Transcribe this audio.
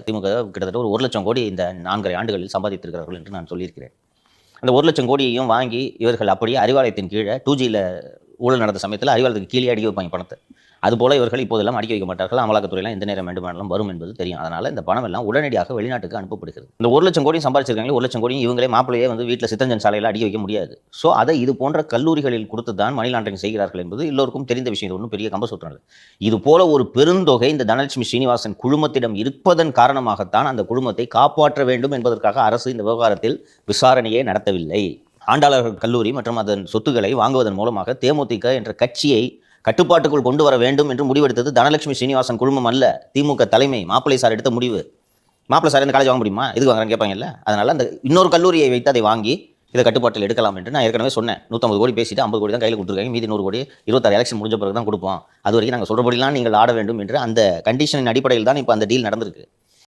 திமுக கிட்டத்தட்ட ஒரு 1,00,000 கோடி இந்த 4 1/2 ஆண்டுகளில் சம்பாதித்திருக்கிறார்கள் என்று நான் சொல்லியிருக்கிறேன். அந்த 1,00,000 கோடியையும் வாங்கி இவர்கள் அப்படியே அறிவாலயத்தின் கீழ 2Gல ஊழல் நடந்த சமயத்தில் அறிவாலயத்துக்கு கீழே அடுக்கி வைப்பாங்க பணத்தை. அதுபோல இவர்கள் இப்போதெல்லாம் அடுக்கி வைக்க மாட்டார்கள். அமலாக்கத்துறையெல்லாம் எந்த நேரம் வேண்டுமானாலும் வரும் என்பது தெரியும். அதனால இந்த பணம் எல்லாம் உடனடியாக வெளிநாட்டுக்கு அனுப்பப்படுகிறது. இந்த 1,00,000 கோடி சம்பாதிச்சிருக்காங்க. 1,00,000 கோடி இவங்களே மாப்பிள்ளையே வந்து வீட்டில் சித்தஞ்சன் சாலையில் அடுக்கி வைக்க முடியாது. ஸோ அதை இது போன்ற கல்லூரிகளில் கொடுத்து தான் மணி லாண்டரிங் செய்கிறார்கள் என்பது எல்லோருக்கும் தெரிந்த விஷயம். இது ஒன்றும் பெரிய கம்பசூத்திரம் இல்லை. இது போல ஒரு பெருந்தொகை இந்த தனலட்சுமி ஸ்ரீனிவாசன் குழுமத்திடம் இருப்பதன் காரணமாகத்தான் அந்த குழுமத்தை காப்பாற்ற வேண்டும் என்பதற்காக அரசு இந்த விவகாரத்தில் விசாரணையே நடத்தவில்லை. ஆண்டாளர்கள் கல்லூரி மற்றும் அதன் சொத்துக்களை வாங்குவதன் மூலமாக தேமுதிக என்ற கட்சியை கட்டுப்பாட்டுக்குள் கொண்டு வர வேண்டும் என்று முடிவெடுத்தது தனலட்சுமி ஸ்ரீனிவாசன் குழுமம் அல்ல, திமுக தலைமை மாப்பிள்ளை சார் எடுத்த முடிவு. மாப்பிள்ளை சார் இந்த காலேஜ் வாங்க முடியுமா, எதுக்கு வாங்குறேன்னு கேட்பாங்கல்ல. அதனால அந்த இன்னொரு கல்லூரியை வைத்து அதை வாங்கி இதை கட்டுப்பாட்டில் எடுக்கலாம் என்று நான் ஏற்கனவே சொன்னேன். 150 கோடி பேசிட்டு 50 கோடி தான் கையில் கொடுத்துருக்காங்க. மீதி 100 கோடி 26 எலெக்ஷன் முடிஞ்ச பிறகு தான் கொடுப்போம். அது வரைக்கும் நாங்கள் சொல்றபடிலாம் நீங்கள் ஆட வேண்டும் என்று அந்த கண்டிஷனின் அடிப்படையில் தான் இப்போ அந்த டீல் நடந்திருக்கு.